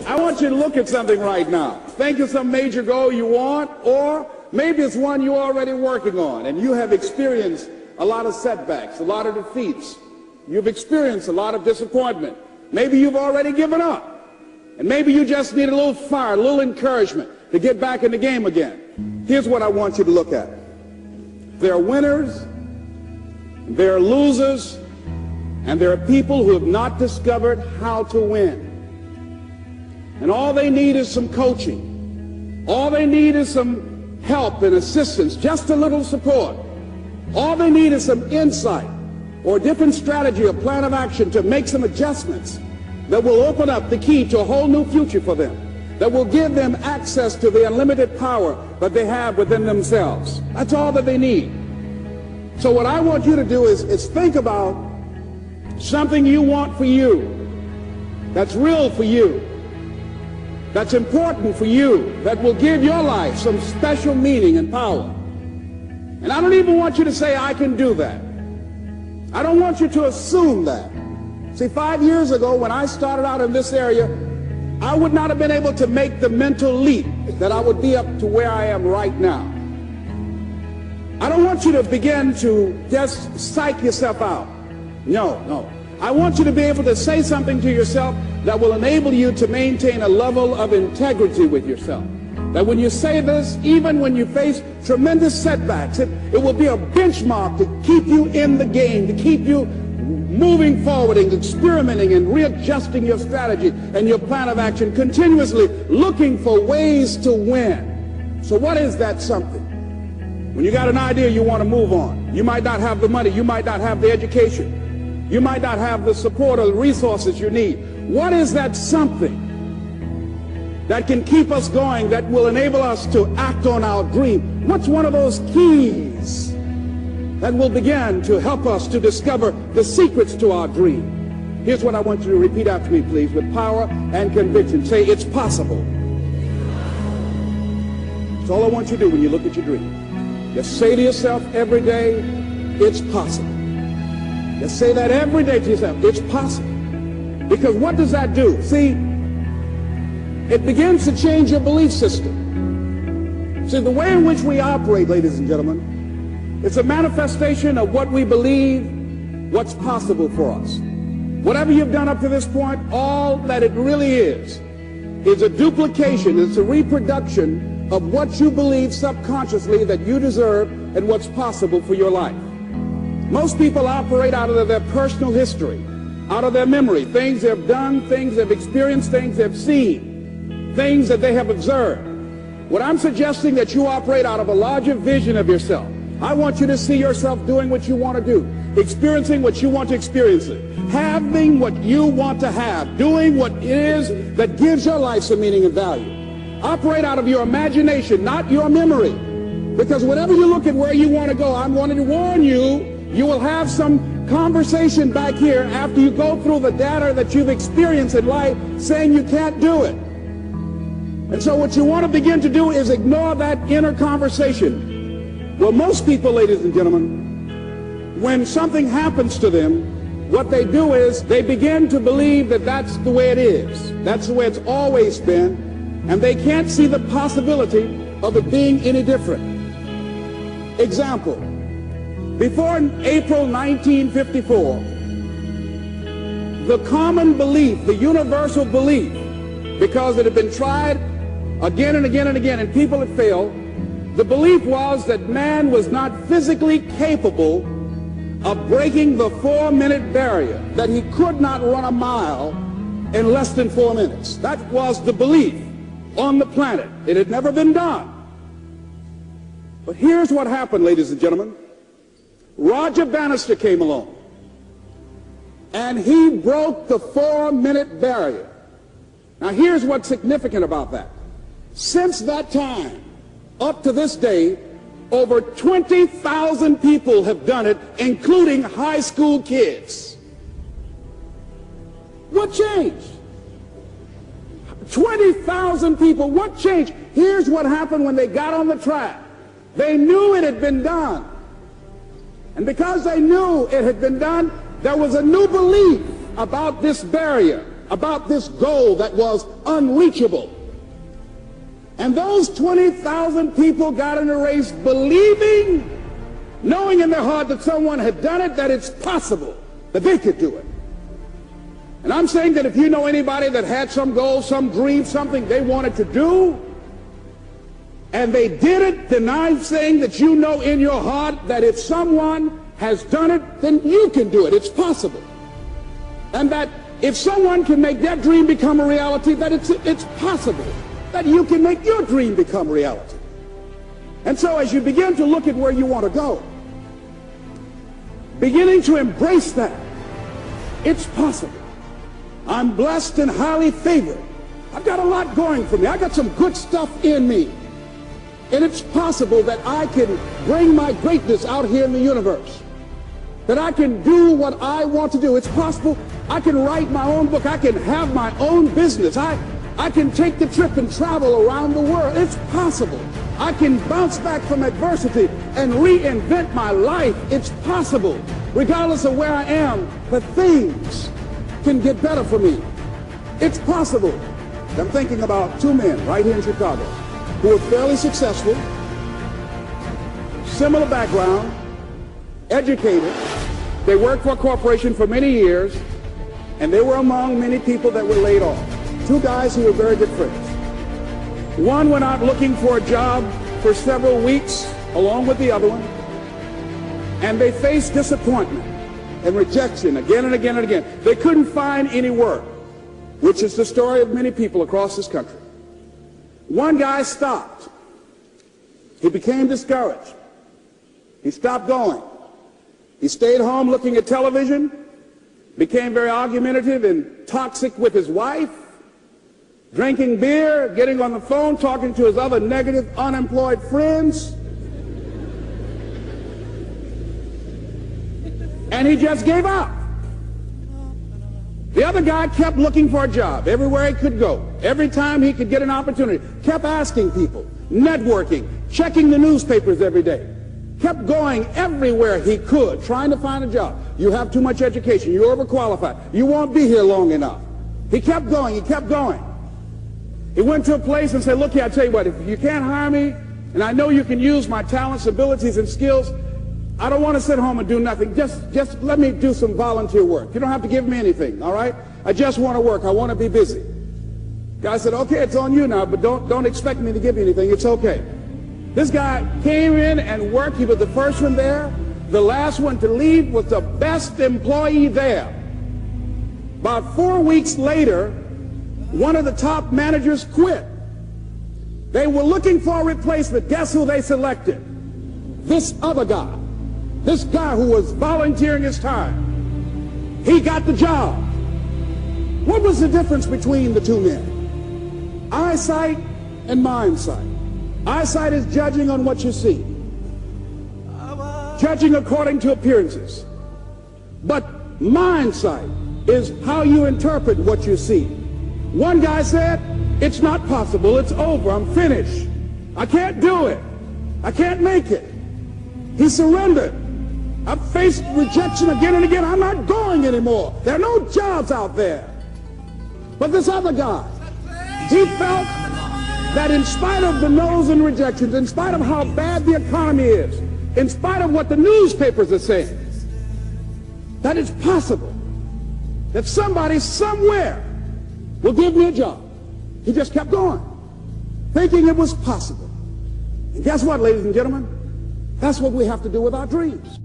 I want you to look at something right now. Think of some major goal you want, or maybe it's one you're already working on, and you have experienced a lot of setbacks, a lot of defeats. You've experienced a lot of disappointment. Maybe you've already given up, and maybe you just need a little fire, a little encouragement to get back in the game again. Here's what I want you to look at. There are winners, there are losers, and there are people who have not discovered how to win. And all they need is some coaching. All they need is some help and assistance, just a little support. All they need is some insight or a different strategy or plan of action to make some adjustments that will open up the key to a whole new future for them, that will give them access to the unlimited power that they have within themselves. That's all that they need. So what I want you to do is think about something you want for you, that's real for you, that's important for you, that will give your life some special meaning and power. And I don't even want you to say, I can do that. I don't want you to assume that. See, 5 years ago when I started out in this area, I would not have been able to make the mental leap that I would be up to where I am right now. I don't want you to begin to just psych yourself out. No. I want you to be able to say something to yourself that will enable you to maintain a level of integrity with yourself. That when you say this, even when you face tremendous setbacks, it will be a benchmark to keep you in the game, to keep you moving forward and experimenting and readjusting your strategy and your plan of action, continuously looking for ways to win. So what is that something? When you got an idea you want to move on, you might not have the money, you might not have the education, you might not have the support or the resources you need. What is that something that can keep us going, that will enable us to act on our dream? What's one of those keys that will begin to help us to discover the secrets to our dream? Here's what I want you to repeat after me, please, with power and conviction. Say, it's possible. That's all I want you to do when you look at your dream. Just say to yourself every day, it's possible. Just say that every day to yourself, it's possible. Because what does that do? See, it begins to change your belief system. See, the way in which we operate, ladies and gentlemen, it's a manifestation of what we believe, what's possible for us. Whatever you've done up to this point, all that it really is a duplication, it's a reproduction of what you believe subconsciously that you deserve and what's possible for your life. Most people operate out of their personal history, out of their memory, things they've done, things they've experienced, things they've seen, things that they have observed. What I'm suggesting that you operate out of a larger vision of yourself. I want you to see yourself doing what you want to do, experiencing what you want to experience, having what you want to have, doing what it is that gives your life some meaning and value. Operate out of your imagination, not your memory. Because whenever you look at where you want to go, I'm wanting to warn you, you will have some conversation back here after you go through the data that you've experienced in life saying you can't do it. And so what you want to begin to do is ignore that inner conversation. Well, most people, ladies and gentlemen, when something happens to them, what they do is they begin to believe that that's the way it is. That's the way it's always been. And they can't see the possibility of it being any different. Example. Before April 1954, the common belief, the universal belief, because it had been tried again and again and again and people had failed, the belief was that man was not physically capable of breaking the 4-minute barrier, that he could not run a mile in less than 4 minutes. That was the belief on the planet. It had never been done. But here's what happened, ladies and gentlemen. Roger Bannister came along, and he broke the 4-minute barrier. Now, here's what's significant about that. Since that time, up to this day, over 20,000 people have done it, including high school kids. What changed? 20,000 people. What changed? Here's what happened when they got on the track. They knew it had been done. And because they knew it had been done, there was a new belief about this barrier, about this goal that was unreachable. And those 20,000 people got in a race believing, knowing in their heart that someone had done it, that it's possible, that they could do it. And I'm saying that if you know anybody that had some goal, some dream, something they wanted to do, and they did it, then I'm saying that you know in your heart that if someone has done it, then you can do it. It's possible. And that if someone can make their dream become a reality, that it's possible that you can make your dream become reality. And so as you begin to look at where you want to go, beginning to embrace that, it's possible. I'm blessed and highly favored. I've got a lot going for me. I got some good stuff in me. And it's possible that I can bring my greatness out here in the universe. That I can do what I want to do. It's possible I can write my own book. I can have my own business. I can take the trip and travel around the world. It's possible. I can bounce back from adversity and reinvent my life. It's possible. Regardless of where I am, that things can get better for me. It's possible. I'm thinking about two men right here in Chicago who were fairly successful, similar background, educated. They worked for a corporation for many years, and they were among many people that were laid off. Two guys who were very good friends. One went out looking for a job for several weeks along with the other one, and they faced disappointment and rejection again and again and again. They couldn't find any work, which is the story of many people across this country. One guy stopped. He became discouraged. He stopped going. He stayed home looking at television, became very argumentative and toxic with his wife, drinking beer, getting on the phone, talking to his other negative, unemployed friends. And he just gave up. The other guy kept looking for a job everywhere he could go. Every time he could get an opportunity, kept asking people, networking, checking the newspapers every day. Kept going everywhere he could, trying to find a job. You have too much education. You're overqualified. You won't be here long enough. He kept going. He kept going. He went to a place and said, look here, I tell you what, if you can't hire me, and I know you can use my talents, abilities, and skills, I don't want to sit home and do nothing. Just let me do some volunteer work. You don't have to give me anything, all right? I just want to work. I want to be busy. Guy said, okay, it's on you now, but don't expect me to give you anything. It's okay. This guy came in and worked. He was the first one there. The last one to leave was the best employee there. About 4 weeks later, one of the top managers quit. They were looking for a replacement. Guess who they selected? This other guy. This guy who was volunteering his time. He got the job. What was the difference between the two men? Eyesight and mindsight. Eyesight is judging on what you see, judging according to appearances. But mindsight is how you interpret what you see. One guy said, it's not possible, it's over, I'm finished. I can't do it. I can't make it. He surrendered. I've faced rejection again and again. I'm not going anymore. There are no jobs out there. But this other guy, he felt that in spite of the no's and rejections, in spite of how bad the economy is, in spite of what the newspapers are saying, that it's possible that somebody somewhere will give me a job. He just kept going, thinking it was possible. And guess what, ladies and gentlemen? That's what we have to do with our dreams.